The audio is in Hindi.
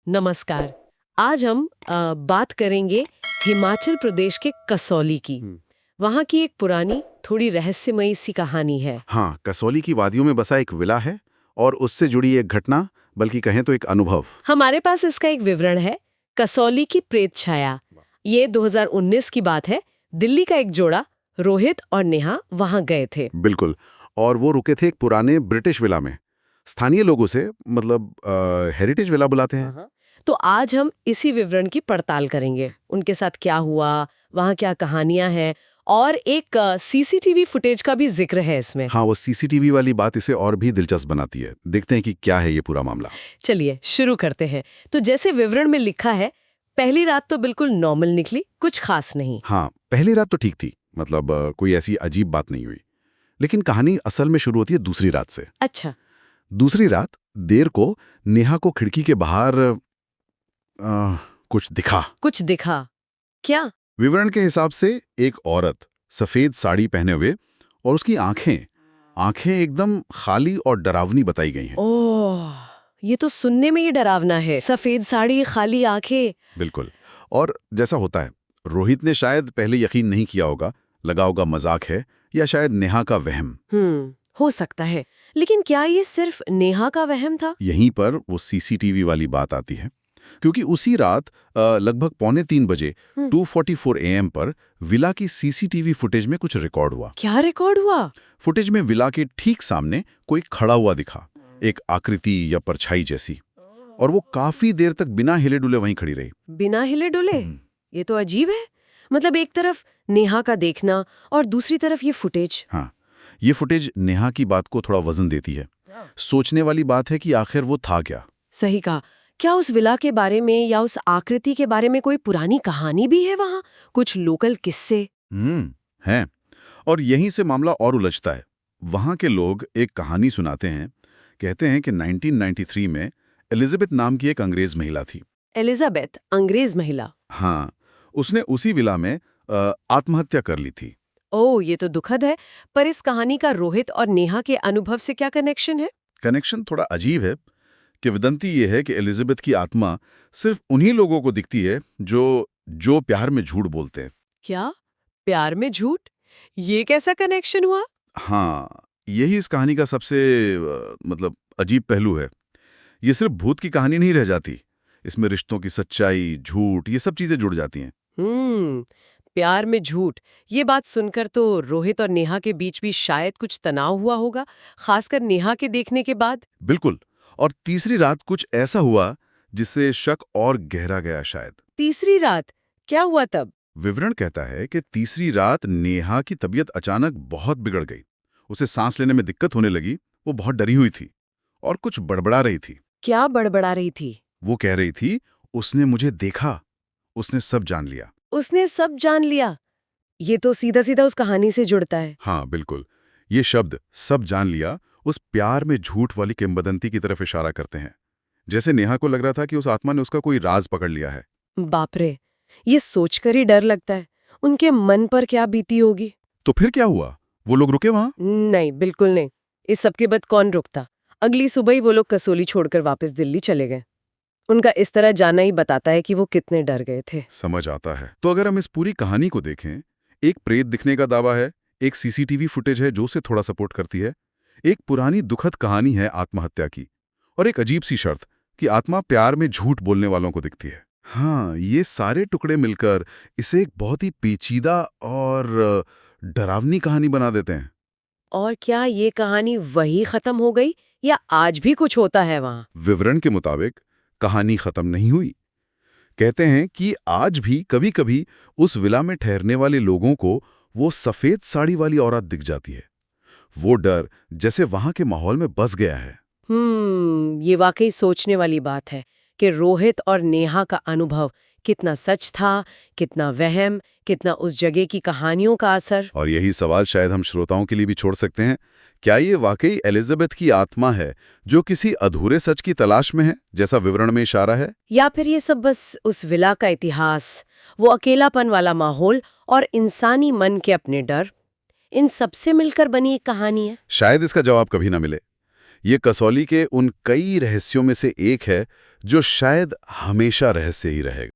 नमस्कार। आज हम बात करेंगे हिमाचल प्रदेश के कसौली की। वहाँ की एक पुरानी थोड़ी रहस्यमयी सी कहानी है। हाँ, कसौली की वादियों में बसा एक विला है और उससे जुड़ी एक घटना, बल्कि कहें तो एक अनुभव। हमारे पास इसका एक विवरण है, कसौली की प्रेत छाया। ये 2019 की बात है। दिल्ली का एक जोड़ा रोहित और नेहा वहाँ गए थे। बिल्कुल। और वो रुके थे एक पुराने ब्रिटिश विला में। स्थानीय लोगों से, मतलब हेरिटेज विला बुलाते हैं। हाँ। तो आज हम इसी विवरण की पड़ताल करेंगे। उनके साथ क्या हुआ, वहाँ क्या कहानियां हैं, और एक सीसीटीवी फुटेज का भी जिक्र है इसमें। हाँ, वो सीसीटीवी वाली बात इसे और भी दिलचस्प बनाती है। देखते हैं कि क्या है ये पूरा मामला। चलिए शुरू करते हैं। तो जैसे विवरण में लिखा है, पहली रात तो बिल्कुल नॉर्मल निकली, कुछ खास नहीं। हाँ, पहली रात तो ठीक थी, मतलब कोई ऐसी अजीब बात नहीं हुई। लेकिन कहानी असल में शुरू होती है दूसरी रात से। अच्छा। दूसरी रात देर को नेहा को खिड़की के बाहर कुछ दिखा। कुछ दिखा? क्या? विवरण के हिसाब से एक औरत सफेद साड़ी पहने हुए, और उसकी आंखें आंखें एकदम खाली और डरावनी बताई गई हैं। ओह, ये तो सुनने में ही डरावना है। सफेद साड़ी, खाली आंखें। बिल्कुल। और जैसा होता है, रोहित ने शायद पहले यकीन नहीं किया होगा, लगा होगा मजाक है या शायद नेहा का वहम। हो सकता है। लेकिन क्या ये सिर्फ नेहा का वहम था? यहीं पर वो सीसीटीवी वाली बात आती है, क्योंकि उसी रात लगभग 2:45 2:44 AM पर विला की सीसीटीवी फुटेज में कुछ रिकॉर्ड हुआ। क्या रिकॉर्ड हुआ? फुटेज में विला के ठीक सामने कोई खड़ा हुआ दिखा, एक आकृति या परछाई जैसी, और वो काफी देर तक बिना हिले डुले वहीं खड़ी रही। बिना हिले डुले? ये तो अजीब है। मतलब एक तरफ नेहा का देखना और दूसरी तरफ ये फुटेज। हाँ, ये फुटेज नेहा की बात को थोड़ा वजन देती है। सोचने वाली बात है कि आखिर वो था क्या। सही कहा। क्या उस विला के बारे में या उस आकृति के बारे में कोई पुरानी कहानी भी है वहाँ? कुछ लोकल किस्से? है। और यहीं से मामला और उलझता है। वहां के लोग एक कहानी सुनाते हैं। कहते हैं कि 1993 में एलिजाबेथ नाम की एक अंग्रेज महिला थी। एलिजाबेथ, अंग्रेज महिला? हाँ, उसने उसी विला में आत्महत्या कर ली थी। ओह, ये तो दुखद है। पर इस कहानी का रोहित और नेहा के अनुभव से क्या कनेक्शन है? कनेक्शन थोड़ा अजीब है। किंवदंती ये है कि एलिजाबेथ की आत्मा सिर्फ उन्हीं लोगों को दिखती है जो प्यार में झूठ बोलते हैं। क्या? प्यार में झूठ? ये कैसा कनेक्शन हुआ? हाँ, यही इस कहानी का सबसे मतलब अजीब पहलू है। ये सिर्फ भूत की कहानी नहीं रह जाती। इसमें रिश्तों की सच्चाई, झूठ, ये सब चीजें जुड़ जाती हैं। हम्म। प्यार में झूठ। ये बात सुनकर तो रोहित और नेहा के बीच भी शायद कुछ तनाव हुआ होगा, खासकर नेहा के देखने के बाद। बिल्कुल। और तीसरी रात कुछ ऐसा हुआ जिससे शक और गहरा गया शायद। तीसरी रात? क्या हुआ तब? विवरण कहता है कि तीसरी रात नेहा की तबीयत अचानक बहुत बिगड़ गई। उसे सांस लेने में दिक्कत होने लगी। वो बहुत डरी हुई थी और कुछ बड़बड़ा रही थी। क्या बड़बड़ा रही थी? वो कह रही थी, उसने मुझे देखा, उसने सब जान लिया। उसने सब जान लिया? ये तो सीधा सीधा उस कहानी से जुड़ता है। हाँ, बिल्कुल। ये शब्द सब जान लिया उस प्यार में झूठ वाली किंवदंती की तरफ इशारा करते हैं। जैसे नेहा को लग रहा था कि उस आत्मा ने उसका कोई राज पकड़ लिया है। बाप रे, ये सोचकर ही डर लगता है। उनके मन पर क्या बीती होगी। तो फिर क्या हुआ? वो लोग रुके वहां? नहीं, बिल्कुल नहीं। इस सब के बाद कौन रुकता। अगली सुबह ही वो लोग कसौली छोड़कर वापस दिल्ली चले गए। उनका इस तरह जाना ही बताता है कि वो कितने डर गए थे। समझ आता है। तो अगर हम इस पूरी कहानी को देखें, एक प्रेत दिखने का दावा है, एक सीसीटीवी फुटेज है जो उसे थोड़ा सपोर्ट करती है, एक पुरानी दुखद कहानी है आत्महत्या की, और एक अजीब सी शर्त कि आत्मा प्यार में झूठ बोलने वालों को दिखती है। हाँ, ये सारे टुकड़े मिलकर इसे एक बहुत ही पेचीदा और डरावनी कहानी बना देते हैं। और क्या ये कहानी वही खत्म हो गई या आज भी कुछ होता है वहाँ? विवरण के मुताबिक कहानी खत्म नहीं हुई। कहते हैं कि आज भी कभी-कभी उस विला में ठहरने वाले लोगों को वो सफेद साड़ी वाली औरत दिख जाती है। वो डर जैसे वहां के माहौल में बस गया है। ये वाकई सोचने वाली बात है कि रोहित और नेहा का अनुभव कितना सच था, कितना वहम, कितना उस जगह की कहानियों का असर। और यही सवाल शायद हम श्रोताओं के लिए भी छोड़ सकते हैं। क्या ये वाकई एलिजाबेथ की आत्मा है जो किसी अधूरे सच की तलाश में है, जैसा विवरण में इशारा है? या फिर ये सब बस उस विला का इतिहास, वो अकेलापन वाला माहौल और इंसानी मन के अपने डर, इन सबसे मिलकर बनी एक कहानी है? शायद इसका जवाब कभी ना मिले। ये कसौली के उन कई रहस्यों में से एक है जो शायद हमेशा रहस्य ही रहेगा।